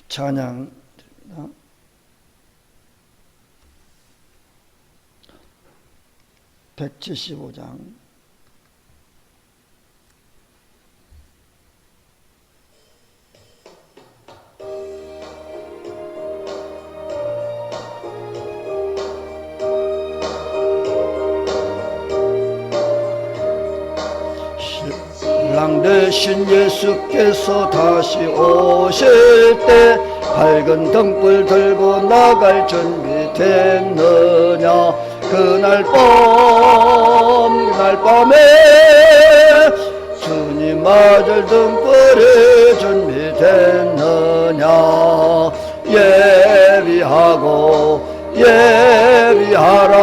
찬양 드립니다. (175장) 신랑 되신 예수께서 다시 오실 때 밝은 등불 들고 나갈 준비 됐느냐. 그날 밤에 주님 맞을 등불이 준비됐느냐. 예비하라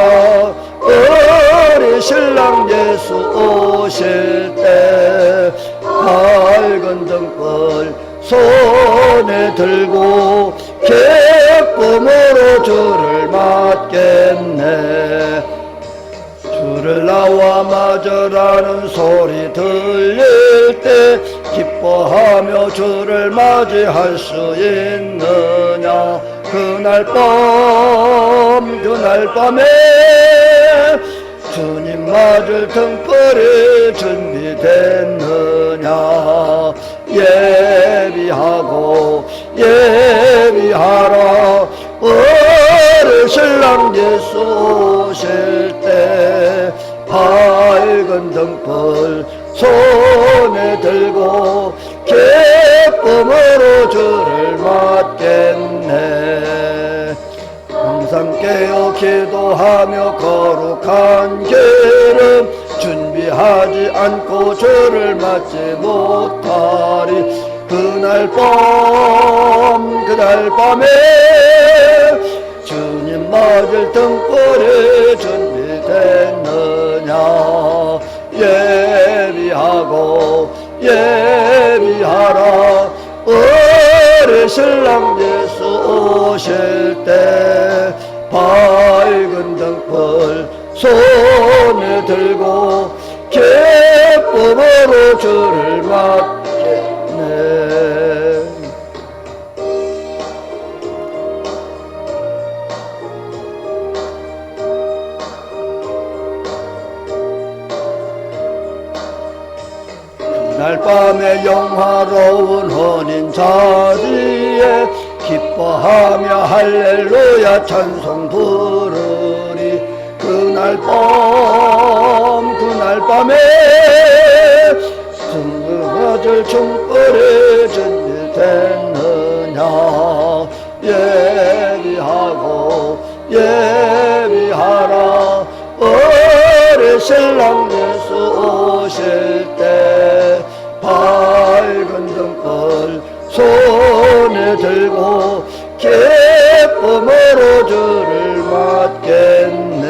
우리 신랑 예수 오실 때 밝은 등불 손에 들고 기쁨으로 주를 맞겠네. 주를 나와 맞으라는 소리 들릴 때 기뻐하며 주를 맞이할 수 있느냐. 그날 밤에 주님 맞을 등불이 준비됐느냐. 예비하라 우리 신랑 예수 오실 때 밝은 등불 손에 들고 기쁨으로 주를 맞겠네. 항상 깨어 기도하며 거룩한 길은 준비하지 않고 주를 맞지 못하리. 그날 밤에 주님 맞을 등불이 준비됐느냐. 예비하라 우리 신랑 예수 오실 때 밝은 등불 손에 들고 기쁨으로 주를 맞겠네. 그날 밤에 영화로운 혼인 자리에 기뻐하며 할렐루야 찬송 부르리. 그날 밤에 등불 춤불이 준비됐느냐. 예비하라 우리 신랑 예수 오실 때 밝은 등불 손에 들고 기쁨으로 주를 맞겠네.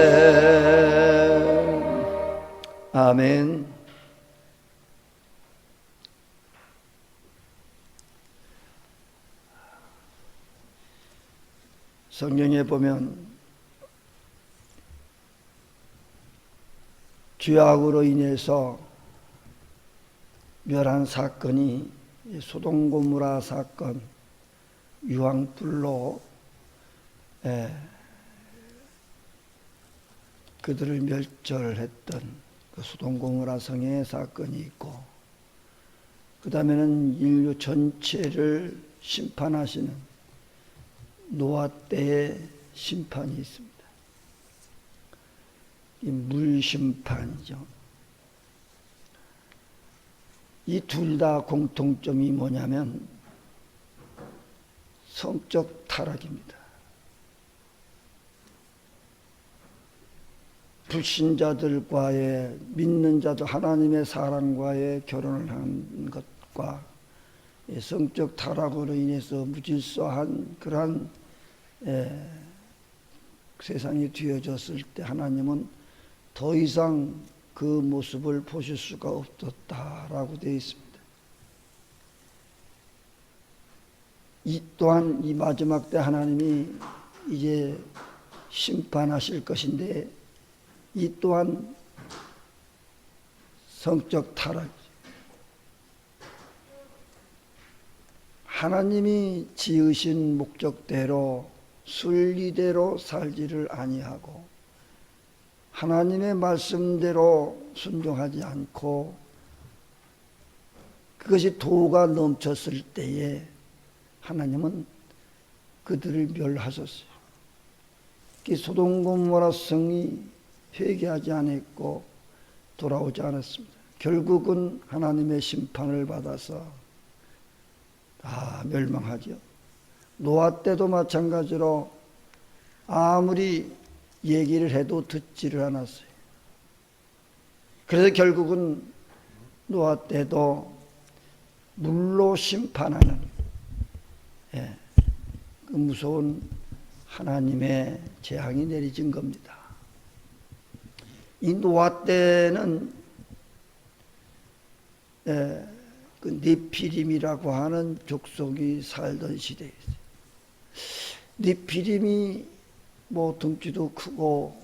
아멘. 성경에 보면 죄악으로 인해서 멸한 사건이 소돔 고모라 사건, 유황불로 그들을 멸절했던 그 소돔 고모라 성의 사건이 있고, 그 다음에는 인류 전체를 심판하시는 노아 때의 심판이 있습니다. 이 물심판이죠. 이 둘 다 공통점이 뭐냐면 성적 타락입니다. 불신자들과의, 믿는 자들 하나님의 사랑과의 결혼을 한 것과 성적 타락으로 인해서 무질서한 그러한 세상이 뒤어졌을 때 하나님은 더 이상 그 모습을 보실 수가 없었다라고 되어 있습니다. 이 또한 이 마지막 때 하나님이 이제 심판하실 것인데, 이 또한 성적 타락이죠. 하나님이 지으신 목적대로 순리대로 살지를 아니하고 하나님의 말씀대로 순종하지 않고 그것이 도가 넘쳤을 때에 하나님은 그들을 멸하셨어요. 소돔 고모라 성이 회개하지 않았고 돌아오지 않았습니다. 결국은 하나님의 심판을 받아서 다 멸망하죠. 노아 때도 마찬가지로 아무리 얘기를 해도 듣지를 않았어요. 그래서 결국은 노아 때도 물로 심판하는 그 무서운 하나님의 재앙이 내려진 겁니다. 이 노아 때는 그 네피림이라고 하는 족속이 살던 시대였어요. 네피림이 뭐 등치도 크고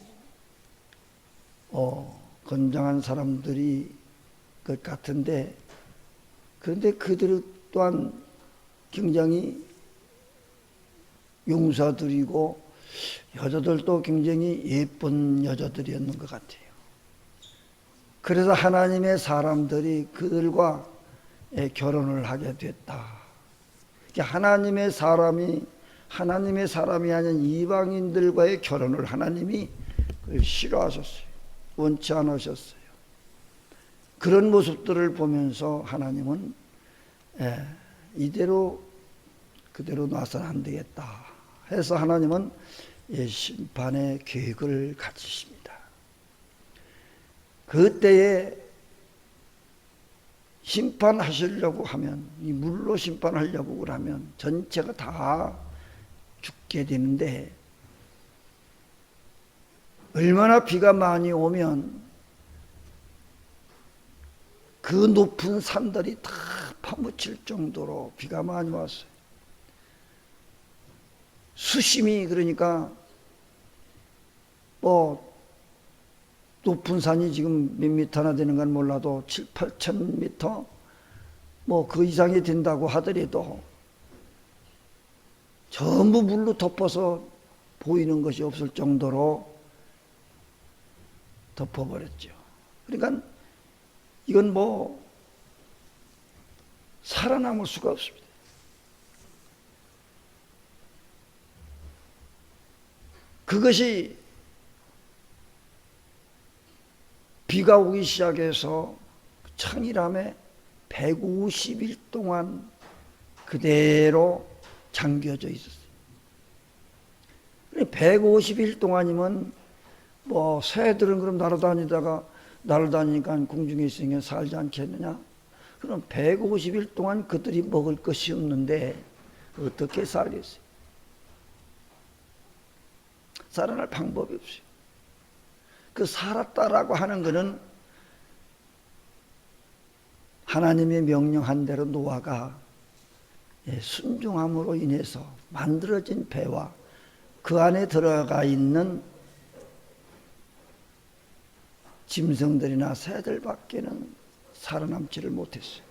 건장한 사람들이 것 같은데, 그런데 그들 또한 굉장히 용사들이고 여자들도 굉장히 예쁜 여자들이었는 것 같아요. 그래서 하나님의 사람들이 그들과 결혼을 하게 됐다. 하나님의 사람이 아닌 이방인들과의 결혼을 하나님이 싫어하셨어요. 원치 않으셨어요. 그런 모습들을 보면서 하나님은 이대로 그대로 놔서는 안 되겠다 해서 하나님은 심판의 계획을 가지십니다. 그때에 심판하시려고 하면, 이 물로 심판하려고 하면 전체가 다 죽게 되는데, 얼마나 비가 많이 오면 그 높은 산들이 다 파묻힐 정도로 비가 많이 왔어요. 수심이, 그러니까 뭐 높은 산이 지금 몇 미터나 되는 건 몰라도 7, 8천 미터 뭐 그 이상이 된다고 하더라도 전부 물로 덮어서 보이는 것이 없을 정도로 덮어버렸죠. 그러니까 이건 뭐 살아남을 수가 없습니다. 그것이 비가 오기 시작해서 창이람에 150일 동안 그대로 잠겨져 있었어요. 150일 동안이면 뭐 새들은 그럼 날아다니니까 공중에 있으니까 살지 않겠느냐? 그럼 150일 동안 그들이 먹을 것이 없는데 어떻게 살겠어요? 살아날 방법이 없어요. 그 살았다라고 하는 것은 하나님의 명령한 대로 노아가 순종함으로 인해서 만들어진 배와 그 안에 들어가 있는 짐승들이나 새들밖에는 살아남지를 못했어요.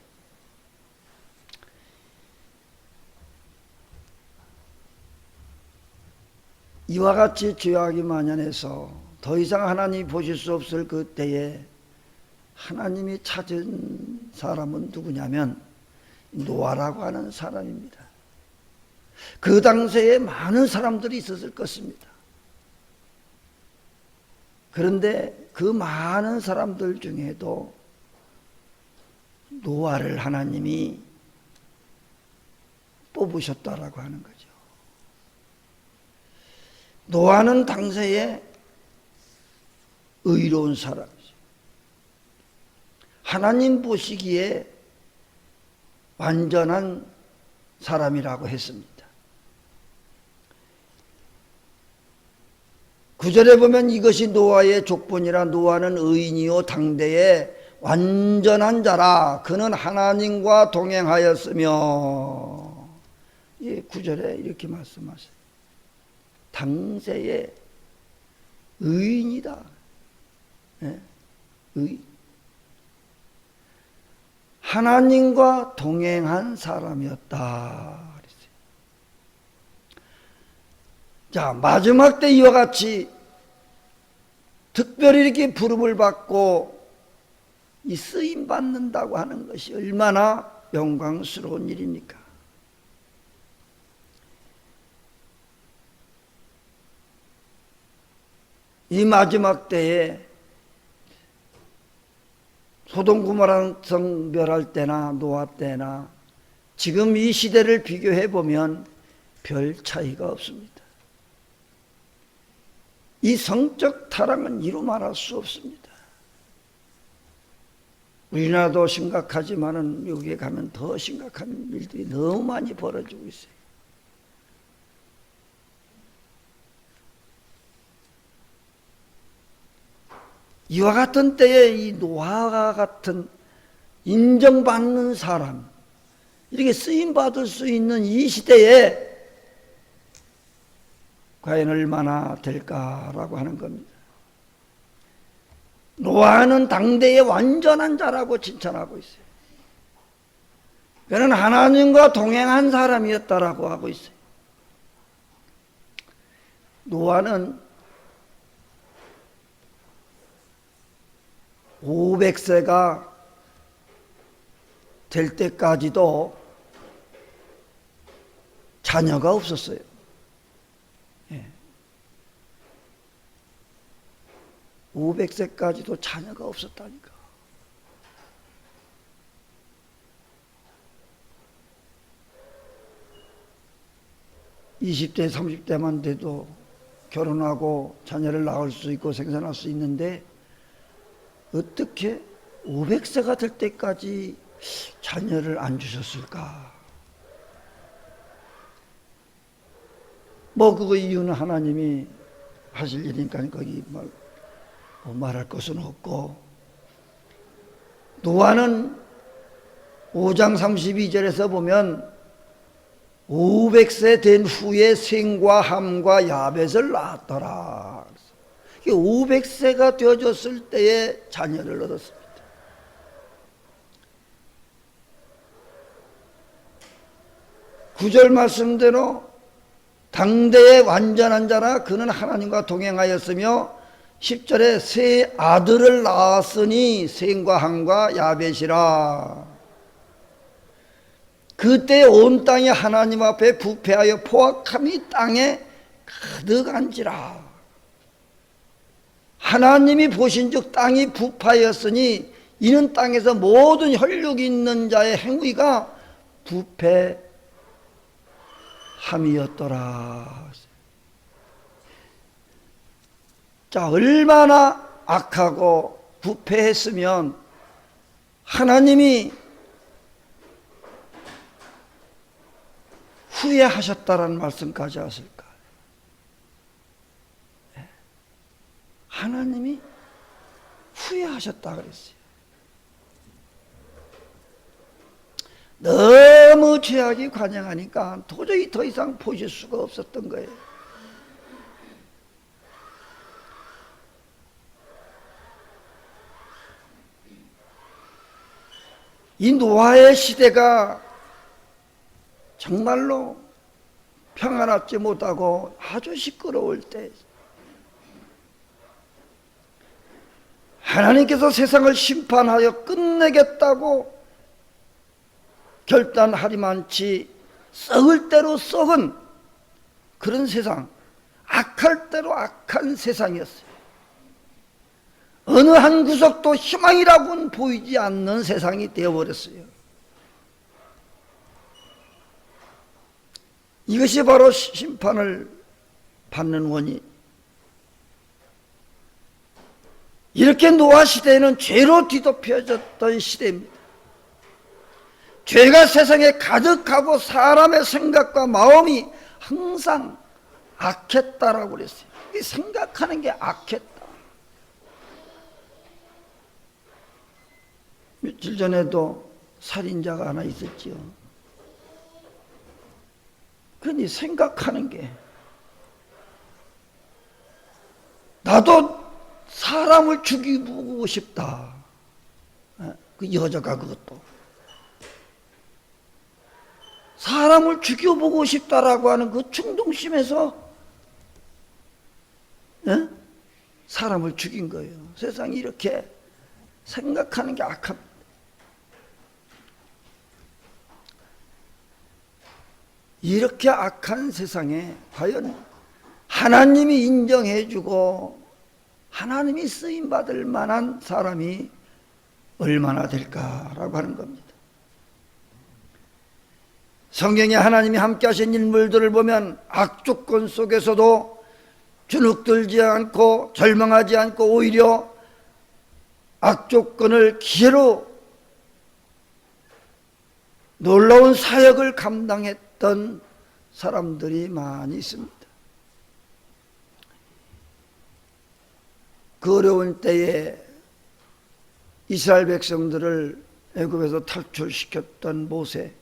이와 같이 죄악이 만연해서 더 이상 하나님이 보실 수 없을 그때에 하나님이 찾은 사람은 누구냐면 노아라고 하는 사람입니다. 그 당시에 많은 사람들이 있었을 것입니다. 그런데 그 많은 사람들 중에도 노아를 하나님이 뽑으셨다라고 하는 거죠. 노아는 당시에 의로운 사람이죠. 하나님 보시기에 완전한 사람이라고 했습니다. 9절에 보면 이것이 노아의 족본이라. 노아는 의인이요 당대의 완전한 자라. 그는 하나님과 동행하였으며. 9절에 이렇게 말씀하세요. 당세의 의인이다. 의인. 하나님과 동행한 사람이었다. 자, 마지막 때 이와 같이 특별히 이렇게 부름을 받고 이 쓰임 받는다고 하는 것이 얼마나 영광스러운 일입니까? 이 마지막 때에 소돔 고모라 성 멸할 때나 노아 때나 지금 이 시대를 비교해 보면 별 차이가 없습니다. 이 성적 타락은 이루 말할 수 없습니다. 우리나라도 심각하지만은 여기에 가면 더 심각한 일들이 너무 많이 벌어지고 있어요. 이와 같은 때에 이 노아와 같은 인정받는 사람, 이렇게 쓰임받을 수 있는 이 시대에 과연 얼마나 될까라고 하는 겁니다. 노아는 당대의 완전한 자라고 칭찬하고 있어요. 그는 하나님과 동행한 사람이었다라고 하고 있어요. 노아는 500세가 될 때까지도 자녀가 없었어요. 500세까지도 자녀가 없었다니까. (20대) (30대만) 돼도 결혼하고 자녀를 낳을 수 있고 생산할 수 있는데 어떻게 500세가 될 때까지 자녀를 안 주셨을까? 뭐 그 이유는 하나님이 하실 일이니까 거기 말할 것은 없고, 노아는 5장 32절에서 보면 500세 된 후에 셈과 함과 야벳을 낳았더라. 500세가 되어졌을 때에 자녀를 얻었습니다. 구절 말씀대로 당대의 완전한 자라 그는 하나님과 동행하였으며 10절에 세 아들을 낳았으니 셈과 함과 야벳이라. 그때 온 땅이 하나님 앞에 부패하여 포악함이 땅에 가득한지라. 하나님이 보신즉 땅이 부패하였으니 이는 땅에서 모든 혈육 있는 자의 행위가 부패함이었더라. 자, 얼마나 악하고 부패했으면 하나님이 후회하셨다라는 말씀까지 하실까? 하나님이 후회하셨다 그랬어요. 너무 죄악이 관영하니까 도저히 더 이상 보실 수가 없었던 거예요. 이 노아의 시대가 정말로 평안하지 못하고 아주 시끄러울 때 하나님께서 세상을 심판하여 끝내겠다고 결단하리만치 썩을 대로 썩은 그런 세상, 악할 대로 악한 세상이었어요. 어느 한 구석도 희망이라고는 보이지 않는 세상이 되어버렸어요. 이것이 바로 심판을 받는 원인. 이렇게 노아 시대에는 죄로 뒤덮여졌던 시대입니다. 죄가 세상에 가득하고 사람의 생각과 마음이 항상 악했다라고 그랬어요. 생각하는 게 악했다. 며칠 전에도 살인자가 하나 있었지요. 그러니 생각하는 게, 나도 사람을 죽이고 싶다. 그 여자가 그것도 사람을 죽여보고 싶다라고 하는 그 충동심에서 사람을 죽인 거예요. 세상이 이렇게 생각하는 게 악합니다. 이렇게 악한 세상에 과연 하나님이 인정해주고 하나님이 쓰임받을 만한 사람이 얼마나 될까라고 하는 겁니다. 성경에 하나님이 함께 하신 인물들을 보면 악조건 속에서도 주눅들지 않고 절망하지 않고 오히려 악조건을 기회로 놀라운 사역을 감당했던 사람들이 많이 있습니다. 그 어려운 때에 이스라엘 백성들을 애굽에서 탈출시켰던 모세,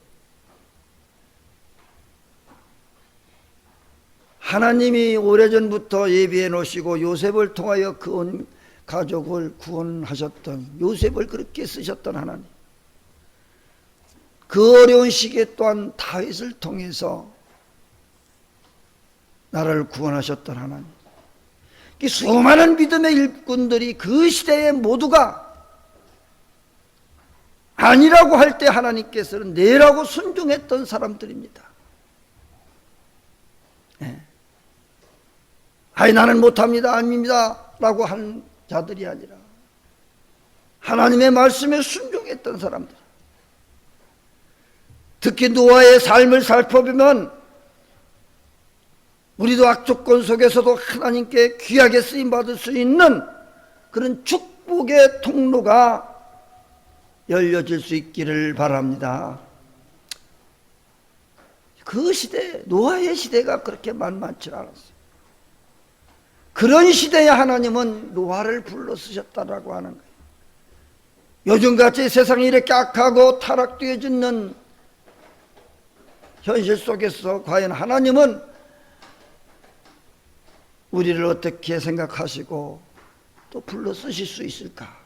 하나님이 오래전부터 예비해 놓으시고 요셉을 통하여 그 온 가족을 구원하셨던, 요셉을 그렇게 쓰셨던 하나님, 그 어려운 시기에 또한 다윗을 통해서 나라를 구원하셨던 하나님, 이 수많은 믿음의 일꾼들이 그 시대에 모두가 아니라고 할 때 하나님께서는 네라고 순종했던 사람들입니다. 네. 아니 나는 못합니다, 아닙니다 라고 한 자들이 아니라 하나님의 말씀에 순종했던 사람들. 특히 노아의 삶을 살펴보면 우리도 악조건 속에서도 하나님께 귀하게 쓰임받을 수 있는 그런 축복의 통로가 열려질 수 있기를 바랍니다. 그 시대, 노아의 시대가 그렇게 만만치 않았어요. 그런 시대에 하나님은 노아를 불러 쓰셨다라고 하는 거예요. 요즘같이 세상이 이렇게 악하고 타락되어지는 현실 속에서 과연 하나님은 우리를 어떻게 생각하시고 또 불러 쓰실 수 있을까?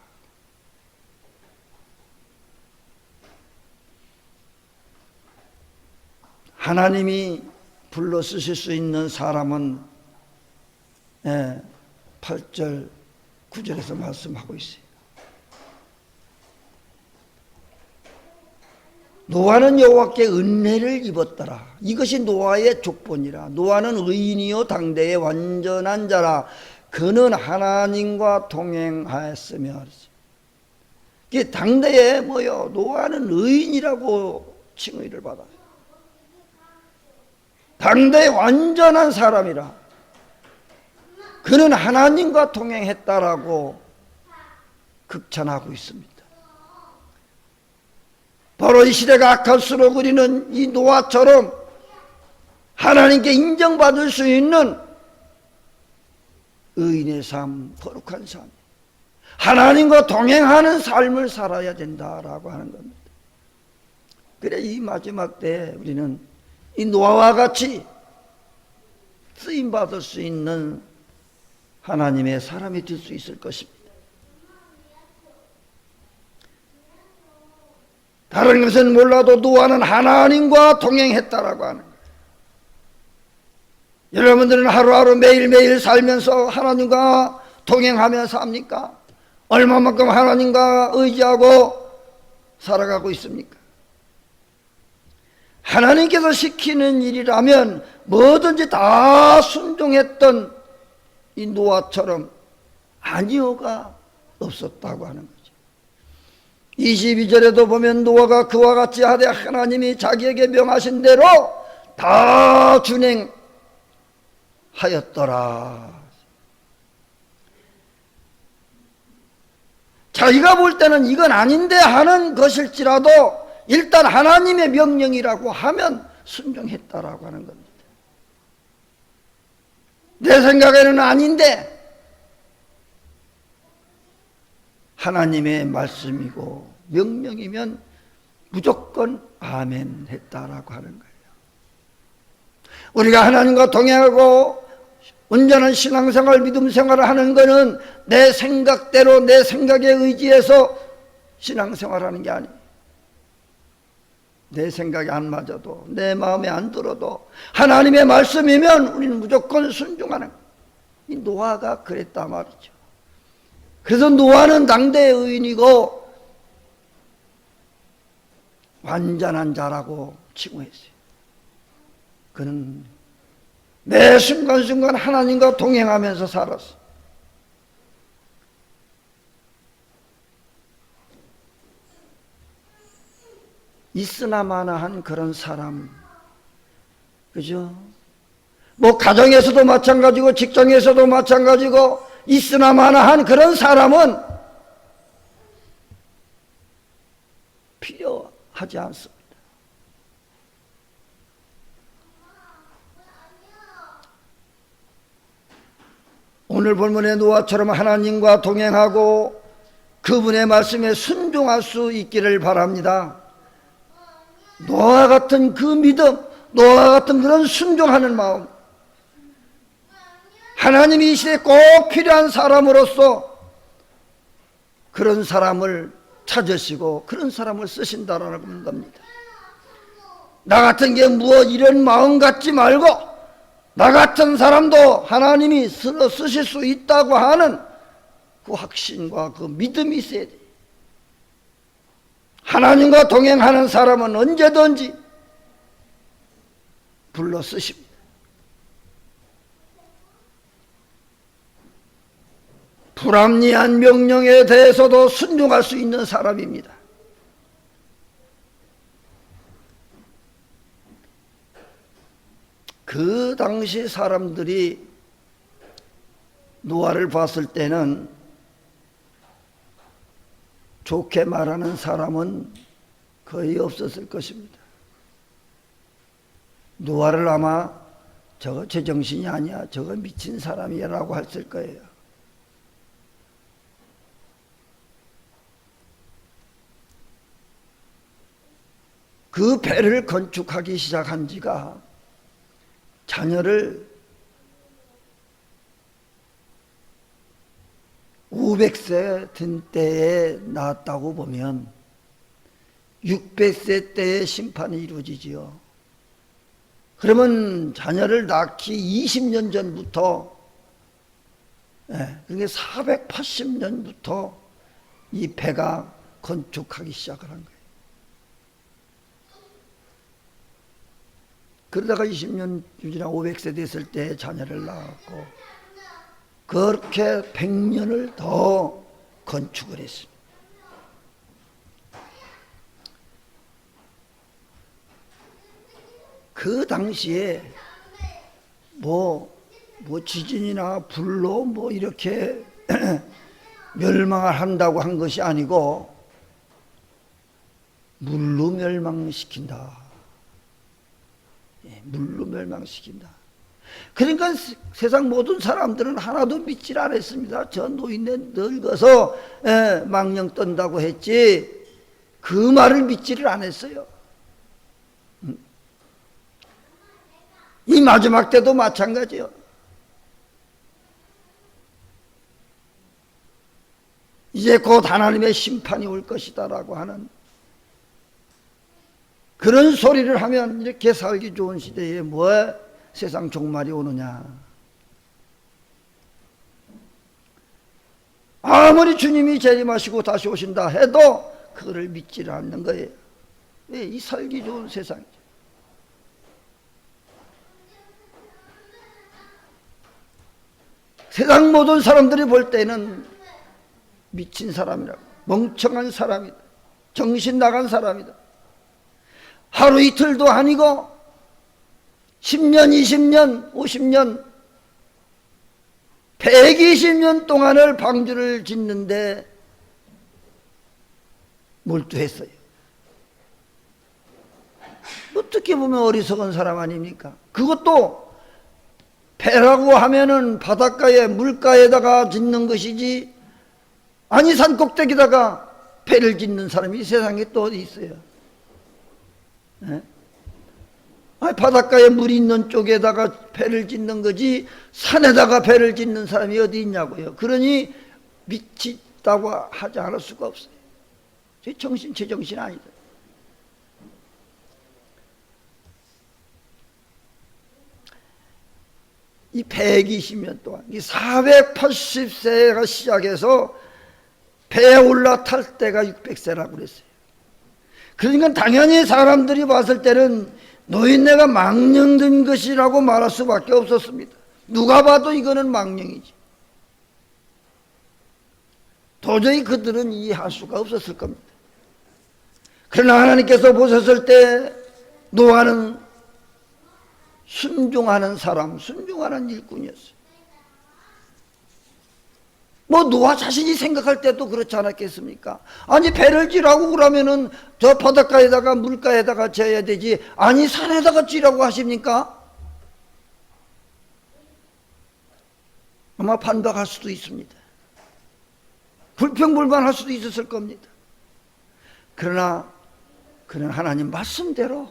하나님이 불러 쓰실 수 있는 사람은 8절 9절에서 말씀하고 있어요. 노아는 여호와께 은혜를 입었더라. 이것이 노아의 족본이라. 노아는 의인이요 당대의 완전한 자라. 그는 하나님과 동행하였으며. 이게 당대에 뭐요? 노아는 의인이라고 칭의를 받아요. 당대의 완전한 사람이라. 그는 하나님과 동행했다라고 극찬하고 있습니다. 바로 이 시대가 악할수록 우리는 이 노아처럼 하나님께 인정받을 수 있는 의인의 삶, 거룩한 삶, 하나님과 동행하는 삶을 살아야 된다라고 하는 겁니다. 그래 이 마지막 때에 우리는 이 노아와 같이 쓰임받을 수 있는 하나님의 사람이 될 수 있을 것입니다. 다른 것은 몰라도 노아는 하나님과 동행했다라고 하는 거예요. 여러분들은 하루하루 매일매일 살면서 하나님과 동행하며 삽니까? 얼마만큼 하나님과 의지하고 살아가고 있습니까? 하나님께서 시키는 일이라면 뭐든지 다 순종했던 이 노아처럼 아니오가 없었다고 하는 거죠. 22절에도 보면 노아가 그와 같이 하되 하나님이 자기에게 명하신 대로 다 준행하였더라. 자기가 볼 때는 이건 아닌데 하는 것일지라도 일단 하나님의 명령이라고 하면 순종했다라고 하는 겁니다. 내 생각에는 아닌데 하나님의 말씀이고 명령이면 무조건 아멘 했다라고 하는 거예요. 우리가 하나님과 동행하고 온전한 신앙생활, 믿음생활을 하는 것은 내 생각대로 내 생각에 의지해서 신앙생활하는 게 아니에요. 내 생각이 안 맞아도, 내 마음에 안 들어도 하나님의 말씀이면 우리는 무조건 순종하는 거예요. 이 노아가 그랬단 말이죠. 그래서 노아는 당대의 의인이고 완전한 자라고 칭호했어요. 그는 매 순간순간 하나님과 동행하면서 살았어. 있으나 마나한 그런 사람, 그죠? 뭐 가정에서도 마찬가지고 직장에서도 마찬가지고 있으나 마나한 그런 사람은 필요하지 않습니다. 오늘 본문의 노아처럼 하나님과 동행하고 그분의 말씀에 순종할 수 있기를 바랍니다. 노아 같은 그 믿음, 노아 같은 그런 순종하는 마음, 하나님이 이 시대에 꼭 필요한 사람으로서 그런 사람을 찾으시고 그런 사람을 쓰신다라는 겁니다. 나 같은 게 무엇 이런 마음 갖지 말고 나 같은 사람도 하나님이 쓰실 수 있다고 하는 그 확신과 그 믿음이 있어야 돼. 하나님과 동행하는 사람은 언제든지 불러 쓰십니다. 불합리한 명령에 대해서도 순종할 수 있는 사람입니다. 그 당시 사람들이 노아를 봤을 때는 좋게 말하는 사람은 거의 없었을 것입니다. 노아를 아마 저거 제정신이 아니야, 저거 미친 사람이야 라고 했을 거예요. 그 배를 건축하기 시작한 지가 자녀를 500세 된 때에 낳았다고 보면 600세 때에 심판이 이루어지지요. 그러면 자녀를 낳기 20년 전부터, 그러니까 480년부터 이 배가 건축하기 시작을 한 거예요. 그러다가 20년 지나 500세 됐을 때 자녀를 낳았고 그렇게 100년을 더 건축을 했습니다. 그 당시에 뭐 지진이나 불로 뭐 이렇게 멸망을 한다고 한 것이 아니고 물로 멸망시킨다. 물로 멸망시킨다. 그러니까 세상 모든 사람들은 하나도 믿질 않았습니다. 저 노인네 늙어서 망령 떤다고 했지 그 말을 믿지를 않았어요. 이 마지막 때도 마찬가지요. 이제 곧 하나님의 심판이 올 것이다라고 하는 그런 소리를 하면 이렇게 살기 좋은 시대에 뭐 세상 종말이 오느냐. 아무리 주님이 재림하시고 다시 오신다 해도 그거를 믿지를 않는 거예요. 왜? 이 살기 좋은 세상이죠. 세상 모든 사람들이 볼 때는 미친 사람이라고, 멍청한 사람이다, 정신 나간 사람이다. 하루 이틀도 아니고 10년, 20년, 50년, 120년 동안을 방주를 짓는데 몰두했어요. 어떻게 보면 어리석은 사람 아닙니까? 그것도 배라고 하면은 바닷가에 물가에다가 짓는 것이지 아니 산 꼭대기다가 배를 짓는 사람이 세상에 또 어디 있어요? 아니 바닷가에 물이 있는 쪽에다가 배를 짓는 거지 산에다가 배를 짓는 사람이 어디 있냐고요. 그러니 미치다고 하지 않을 수가 없어요. 제 정신 아니다. 이 120년 동안 이 480세가 시작해서 배에 올라탈 때가 600세라고 그랬어요. 그러니까 당연히 사람들이 봤을 때는 노인네가 망령된 것이라고 말할 수밖에 없었습니다. 누가 봐도 이거는 망령이지. 도저히 그들은 이해할 수가 없었을 겁니다. 그러나 하나님께서 보셨을 때 노아는 순종하는 사람, 순종하는 일꾼이었어요. 뭐 노아 자신이 생각할 때도 그렇지 않았겠습니까? 아니 배를 지라고 그러면은 저 바닷가에다가 물가에다가 져야 되지, 아니 산에다가 지라고 하십니까? 아마 반박할 수도 있습니다. 불평불만할 수도 있었을 겁니다. 그러나 그는 하나님 말씀대로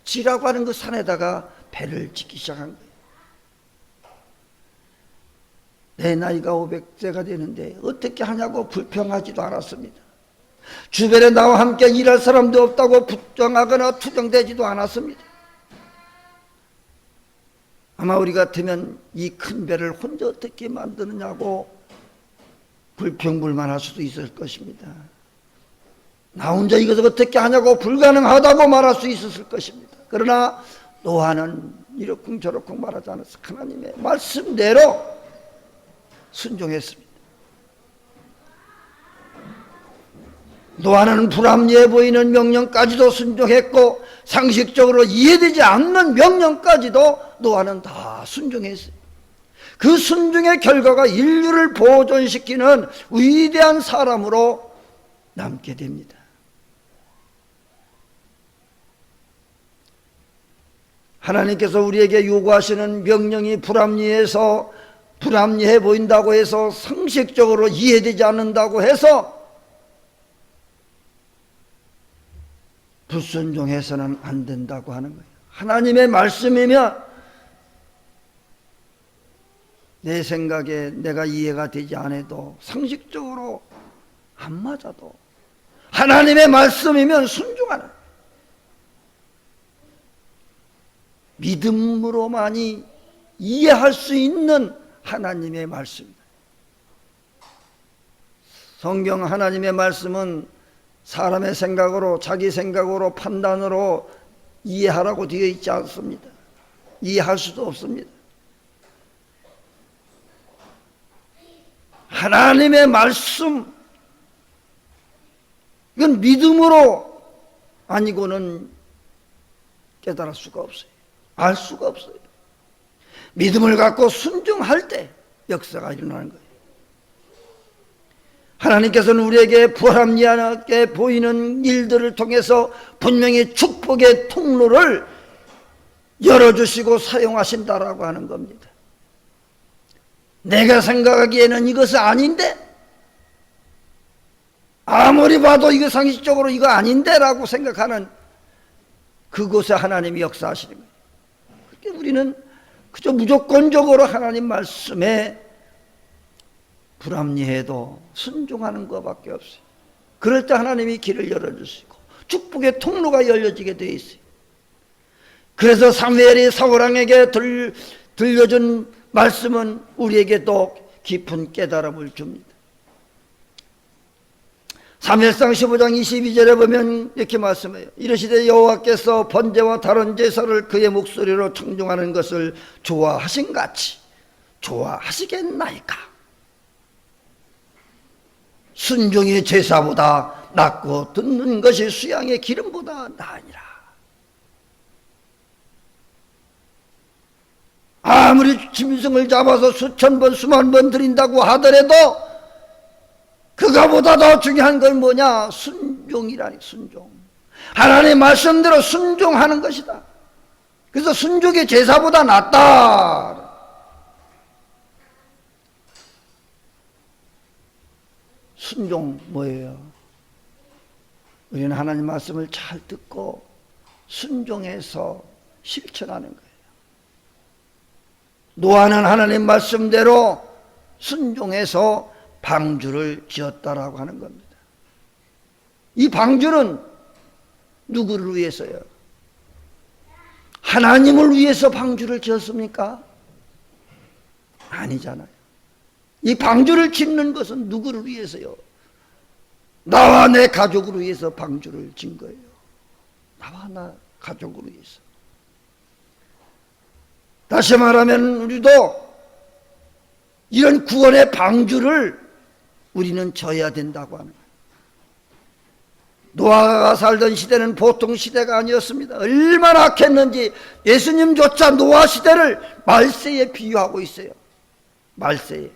지라고 하는 그 산에다가 배를 짓기 시작한 거예요. 내 나이가 500세가 되는데 어떻게 하냐고 불평하지도 않았습니다. 주변에 나와 함께 일할 사람도 없다고 부정하거나 투정되지도 않았습니다. 아마 우리 같으면 이 큰 배를 혼자 어떻게 만드느냐고 불평불만할 수도 있을 것입니다. 나 혼자 이것을 어떻게 하냐고 불가능하다고 말할 수 있었을 것입니다. 그러나 노아는 이러쿵저러쿵 말하지 않았어. 하나님의 말씀대로 순종했습니다. 노아는 불합리해 보이는 명령까지도 순종했고 상식적으로 이해되지 않는 명령까지도 노아는 다 순종했어요. 그 순종의 결과가 인류를 보존시키는 위대한 사람으로 남게 됩니다. 하나님께서 우리에게 요구하시는 명령이 불합리해 보인다고 해서 상식적으로 이해되지 않는다고 해서 불순종해서는 안 된다고 하는 거예요. 하나님의 말씀이면 내 생각에 내가 이해가 되지 않아도 상식적으로 안 맞아도 하나님의 말씀이면 순종하는, 믿음으로만이 이해할 수 있는 하나님의 말씀입니다. 성경 하나님의 말씀은 사람의 생각으로, 자기 생각으로, 판단으로 이해하라고 되어 있지 않습니다. 이해할 수도 없습니다. 하나님의 말씀, 이건 믿음으로 아니고는 깨달을 수가 없어요. 알 수가 없어요. 믿음을 갖고 순종할 때 역사가 일어나는 거예요. 하나님께서는 우리에게 불합리하게 보이는 일들을 통해서 분명히 축복의 통로를 열어주시고 사용하신다라고 하는 겁니다. 내가 생각하기에는 이것은 아닌데, 아무리 봐도 이거 상식적으로 이거 아닌데 라고 생각하는 그곳에 하나님이 역사하시는 거예요. 그렇게 우리는 그저 무조건적으로 하나님 말씀에 불합리해도 순종하는 것밖에 없어요. 그럴 때 하나님이 길을 열어주시고 축복의 통로가 열려지게 되어 있어요. 그래서 사무엘이 사울왕에게 들려준 말씀은 우리에게도 깊은 깨달음을 줍니다. 사무엘상 15장 22절에 보면 이렇게 말씀해요. 이르시되 여호와께서 번제와 다른 제사를 그의 목소리로 청종하는 것을 좋아하신 같이 좋아하시겠나이까. 순종의 제사보다 낫고 듣는 것이 수양의 기름보다 나으니라. 아무리 짐승을 잡아서 수천 번 수만 번 드린다고 하더라도 그거보다 더 중요한 건 뭐냐? 순종이라니. 순종. 하나님의 말씀대로 순종하는 것이다. 그래서 순종의 제사보다 낫다. 순종 뭐예요? 우리는 하나님 말씀을 잘 듣고 순종해서 실천하는 거예요. 노아는 하나님 말씀대로 순종해서 방주를 지었다라고 하는 겁니다. 이 방주는 누구를 위해서요? 하나님을 위해서 방주를 지었습니까? 아니잖아요. 이 방주를 짓는 것은 누구를 위해서요? 나와 내 가족을 위해서 방주를 짓는 거예요. 나와 나 가족을 위해서. 다시 말하면 우리도 이런 구원의 방주를 우리는 져야 된다고 하는 거예요. 노아가 살던 시대는 보통 시대가 아니었습니다. 얼마나 악했는지 예수님조차 노아 시대를 말세에 비유하고 있어요. 말세에.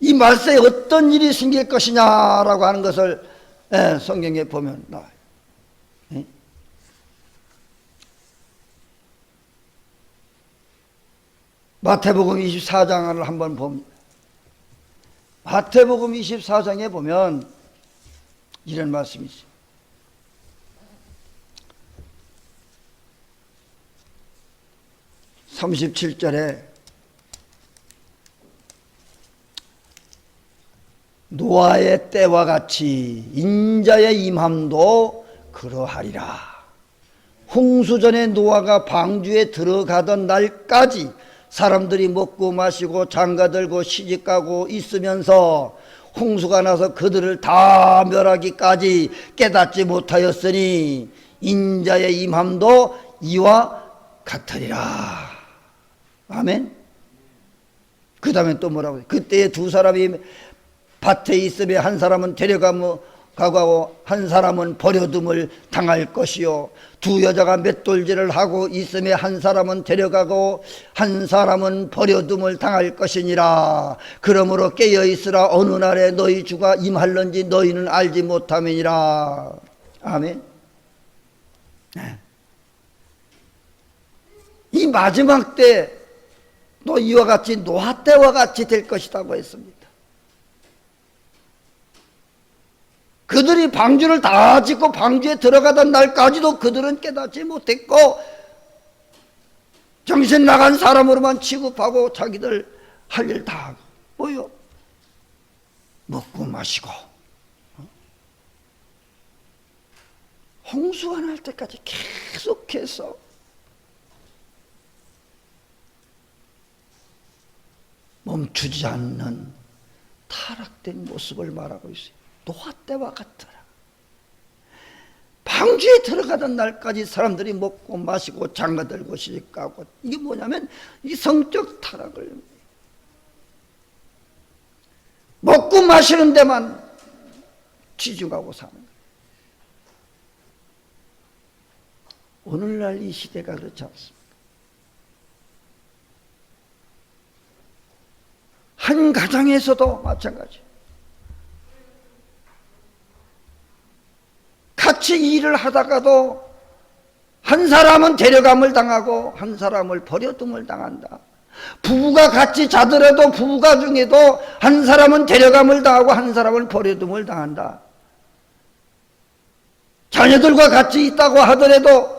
이 말세에 어떤 일이 생길 것이냐라고 하는 것을 성경에 보면 나와요. 마태복음 24장을 한번 봅니다. 마태복음 24장에 보면 이런 말씀이 있어요. 37절에 노아의 때와 같이 인자의 임함도 그러하리라. 홍수 전에 노아가 방주에 들어가던 날까지 사람들이 먹고 마시고 장가들고 시집가고 있으면서 홍수가 나서 그들을 다 멸하기까지 깨닫지 못하였으니 인자의 임함도 이와 같으리라. 아멘. 그 다음에 또 뭐라고 해요? 그때에 두 사람이 밭에 있으며 한 사람은 데려가고 한 사람은 버려둠을 당할 것이요, 두 여자가 맷돌질을 하고 있으며 한 사람은 데려가고 한 사람은 버려둠을 당할 것이니라. 그러므로 깨어있으라. 어느 날에 너희 주가 임할런지 너희는 알지 못함이니라. 아멘. 네. 이 마지막 때 또 이와 같이 노아 때와 같이 될 것이라고 했습니다. 그들이 방주를 다 짓고 방주에 들어가던 날까지도 그들은 깨닫지 못했고 정신 나간 사람으로만 취급하고 자기들 할 일 다 하고 뭐요? 먹고 마시고 홍수가 날 때까지 계속해서 멈추지 않는 타락된 모습을 말하고 있어요. 노아 때와 같더라. 방주에 들어가던 날까지 사람들이 먹고 마시고 장가들고 시집가고, 이게 뭐냐면 이 성적 타락을, 먹고 마시는 데만 치중하고 사는 거예요. 오늘날 이 시대가 그렇지 않습니다. 한 가정에서도 마찬가지. 같이 일을 하다가도 한 사람은 데려감을 당하고 한 사람을 버려둠을 당한다. 부부가 같이 자더라도 부부가 중에도 한 사람은 데려감을 당하고 한 사람은 버려둠을 당한다. 자녀들과 같이 있다고 하더라도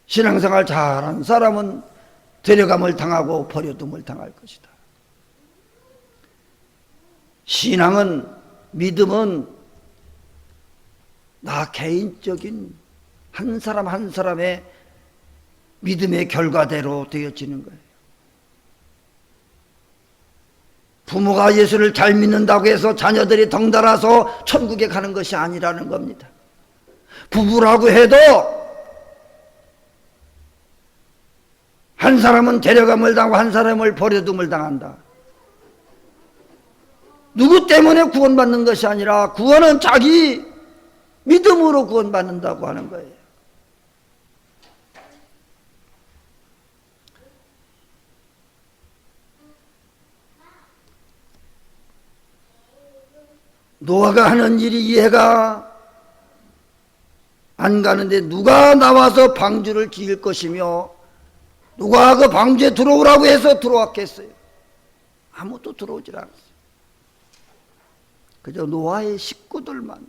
신앙생활 잘한 사람은 데려감을 당하고 버려둠을 당할 것이다. 신앙은, 믿음은 나 개인적인 한 사람 한 사람의 믿음의 결과대로 되어지는 거예요. 부모가 예수를 잘 믿는다고 해서 자녀들이 덩달아서 천국에 가는 것이 아니라는 겁니다. 부부라고 해도 한 사람은 데려감을 당하고 한 사람을 버려둠을 당한다. 누구 때문에 구원받는 것이 아니라 구원은 자기 믿음으로 구원받는다고 하는 거예요. 노아가 하는 일이 이해가 안 가는데 누가 나와서 방주를 지을 것이며 누가 그 방주에 들어오라고 해서 들어왔겠어요? 아무도 들어오질 않았어요. 그저 노아의 식구들만.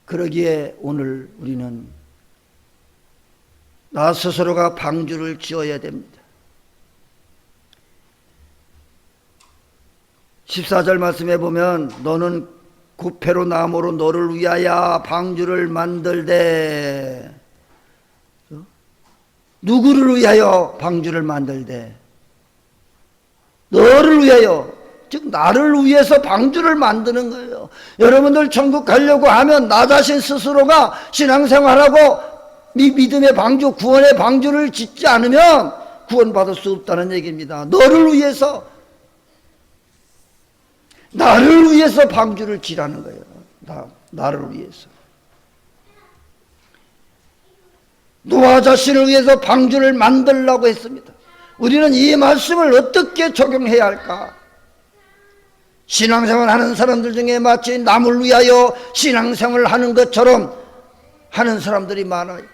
그러기에 오늘 우리는 나 스스로가 방주를 지어야 됩니다. 14절 말씀에 보면 너는 구패로 나무로 너를 위하여 방주를 만들되, 누구를 위하여 방주를 만들되? 너를 위하여, 즉 나를 위해서 방주를 만드는 거예요. 여러분들 천국 가려고 하면 나 자신 스스로가 신앙생활하고 믿음의 방주, 구원의 방주를 짓지 않으면 구원받을 수 없다는 얘기입니다. 너를 위해서, 나를 위해서 방주를 지라는 거예요. 나를 위해서. 노아 자신을 위해서 방주를 만들라고 했습니다. 우리는 이 말씀을 어떻게 적용해야 할까? 신앙생활 하는 사람들 중에 마치 남을 위하여 신앙생활을 하는 것처럼 하는 사람들이 많아요.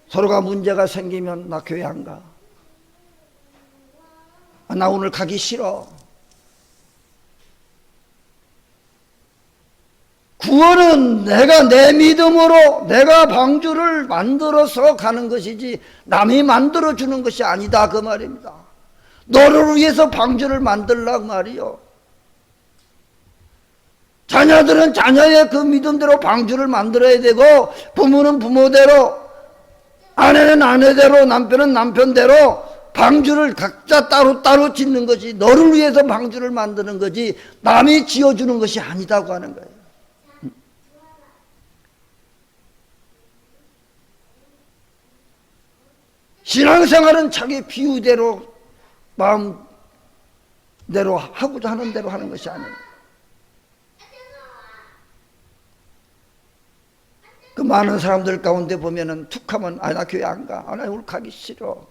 서로가 문제가 생기면 나 교회 안 가. 나 오늘 가기 싫어. 구원은 내가 내 믿음으로 내가 방주를 만들어서 가는 것이지 남이 만들어주는 것이 아니다 그 말입니다. 너를 위해서 방주를 만들라고 말이요. 자녀들은 자녀의 그 믿음대로 방주를 만들어야 되고, 부모는 부모대로, 아내는 아내대로, 남편은 남편대로 방주를 각자 따로따로 짓는 것이, 너를 위해서 방주를 만드는 거지 남이 지어주는 것이 아니다고 하는 거예요. 신앙생활은 자기 비유대로 마음대로 하고자 하는 대로 하는 것이 아니에요. 그 많은 사람들 가운데 보면은 툭하면 나 교회 안 가. 나 오늘 가기 싫어.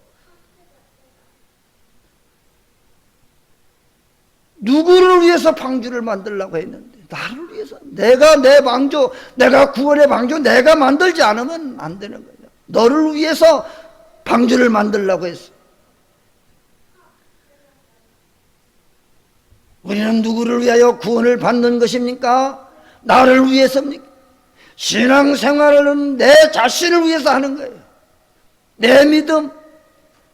누구를 위해서 방주를 만들려고 했는데, 나를 위해서. 내가 내 방주, 내가 구원의 방주 내가 만들지 않으면 안 되는 거예요. 너를 위해서 방주를 만들려고 했어. 우리는 누구를 위하여 구원을 받는 것입니까? 나를 위해서입니까? 신앙생활은 내 자신을 위해서 하는 거예요. 내 믿음,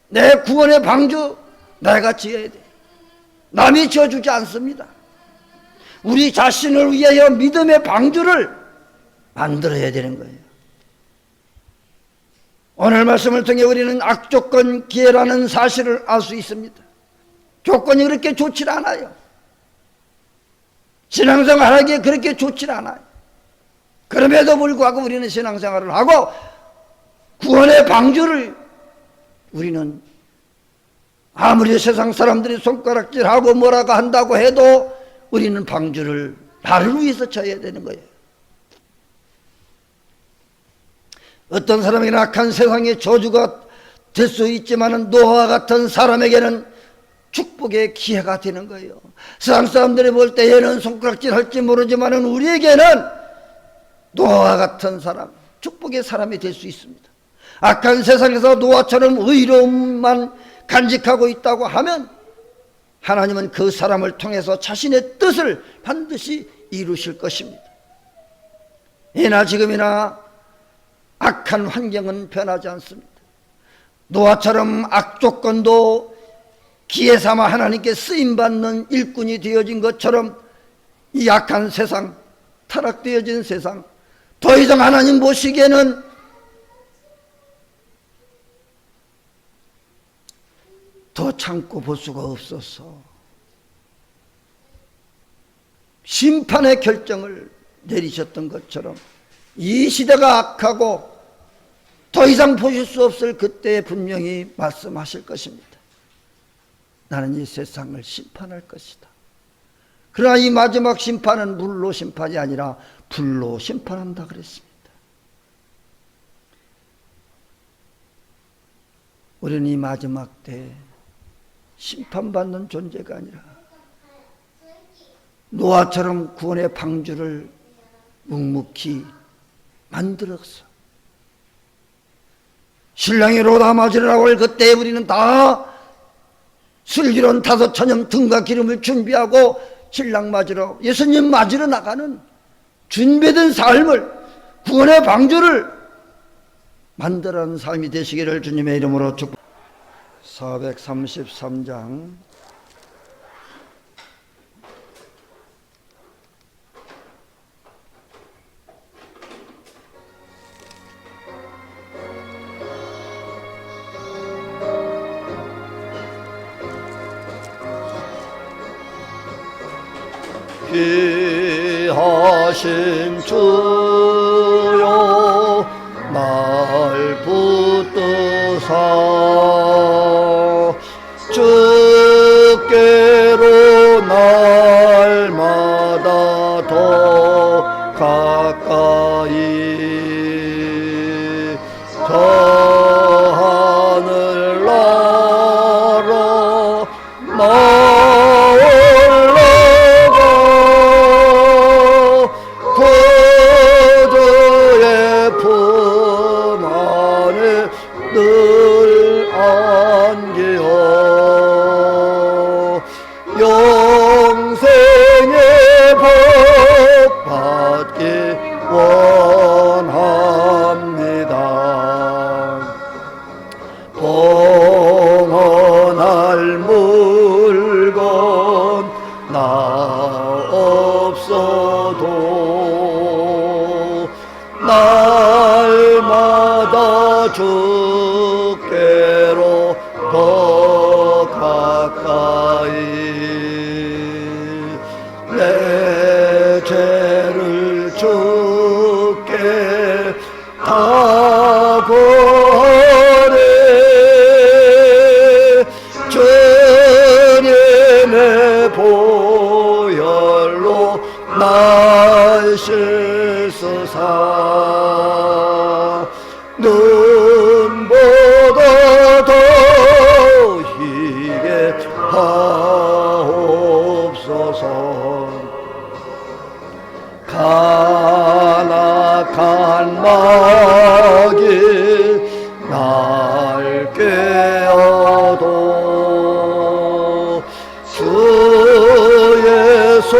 내 구원의 방주 내가 지어야 돼. 남이 지어주지 않습니다. 우리 자신을 위하여 믿음의 방주를 만들어야 되는 거예요. 오늘 말씀을 통해 우리는 악조건 기회라는 사실을 알 수 있습니다. 조건이 그렇게 좋지 않아요. 신앙생활 하기에 그렇게 좋지 않아요. 그럼에도 불구하고 우리는 신앙생활을 하고 구원의 방주를 우리는 아무리 세상 사람들이 손가락질하고 뭐라고 한다고 해도 우리는 방주를 나를 위해서 쳐야 되는 거예요. 어떤 사람에게는 악한 세상의 저주가 될 수 있지만 노아와 같은 사람에게는 축복의 기회가 되는 거예요. 세상 사람들이 볼 때 얘는 손가락질 할지 모르지만 우리에게는 노아와 같은 사람, 축복의 사람이 될 수 있습니다. 악한 세상에서 노아처럼 의로움만 간직하고 있다고 하면 하나님은 그 사람을 통해서 자신의 뜻을 반드시 이루실 것입니다. 이나 지금이나 악한 환경은 변하지 않습니다. 노아처럼 악조건도 기회 삼아 하나님께 쓰임받는 일꾼이 되어진 것처럼 이 악한 세상, 타락되어진 세상, 더 이상 하나님 보시기에는 더 참고 볼 수가 없어서 심판의 결정을 내리셨던 것처럼 이 시대가 악하고 더 이상 보실 수 없을 그때 분명히 말씀하실 것입니다. 나는 이 세상을 심판할 것이다. 그러나 이 마지막 심판은 물로 심판이 아니라 불로 심판한다 그랬습니다. 우리는 이 마지막 때 심판받는 존재가 아니라 노아처럼 구원의 방주를 묵묵히 만들었어. 신랑이 로다 맞으라고 할 그때 우리는 다 슬기로운 5천염 등과 기름을 준비하고 신랑 맞으러, 예수님 맞으러 나가는 준비된 삶을, 구원의 방주를 만들어가는 삶이 되시기를 주님의 이름으로 축복. 433장 귀하신 주여 날 붙드사 주께로 날마다 더 가까이 저 하늘나라 구주의 품 안에 늘 안기어 영생의 복 받기 원합니다. 봉헌할 물건 나 없어도 날마다 주께로 더 가까이 내 죄를 주께 다 버려 주님의 보혈로 날 씻으사 눈보다 더 희게 하옵소서. 간악한 마귀 날 깨어도 주 예수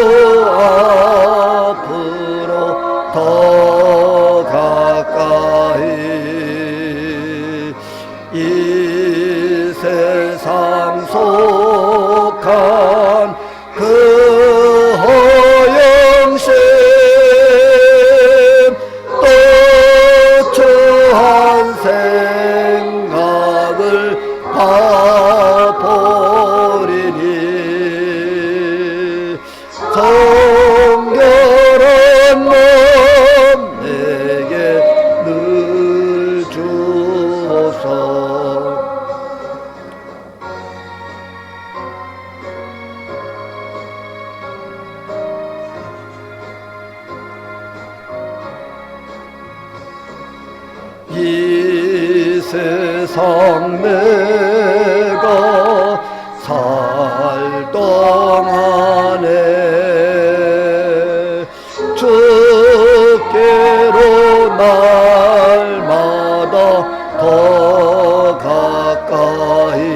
앞으로 더 가까이 이 세상 속한 그 허영심 또 추한 생각을 봐버리니 성결한 몸 내게 늘 주옵소서. 이 세상 내가 살 동안에 주께로 날마다 더 가까이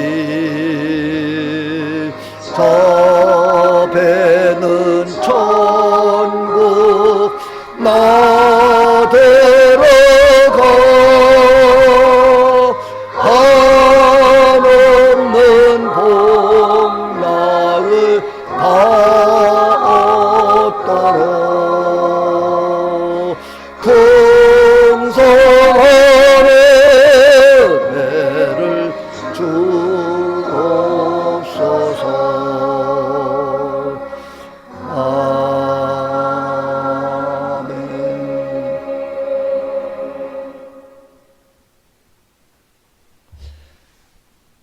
저 배는 천국 나 데려가 한없는 복락을 다 얻도록 풍성한 은혜를 주옵소서. 아멘.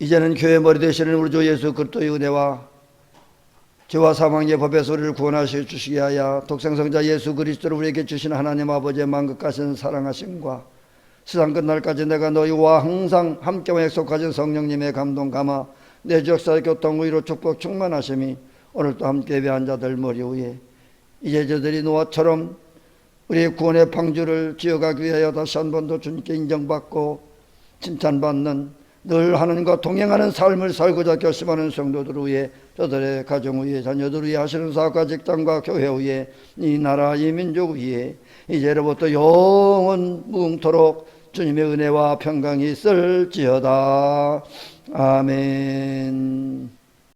이제는 교회 머리 되시는 우리 주 예수 그리스도의 은혜와 죄와 사망의 법에서 우리를 구원하여 주시게 하여 독생성자 예수 그리스도를 우리에게 주신 하나님 아버지의 만극하신 사랑하심과 세상 끝날까지 내가 너희와 항상 함께와 약속하신 성령님의 감동 감화 내 역사의 교통 의로 축복 충만하심이 오늘도 함께 예배한 자들 머리 위에 이제 저들이 노아처럼 우리의 구원의 방주를 지어가기 위하여 다시 한 번 더 주님께 인정받고 칭찬받는 늘 하나님과 동행하는 삶을 살고자 결심하는 성도들 위해 저들의 가정 위에 자녀들 위해 하시는 사업과 직장과 교회 위에 이 나라 이 민족 위에 이제로부터 영원 무궁토록 주님의 은혜와 평강이 있을지어다. 아멘.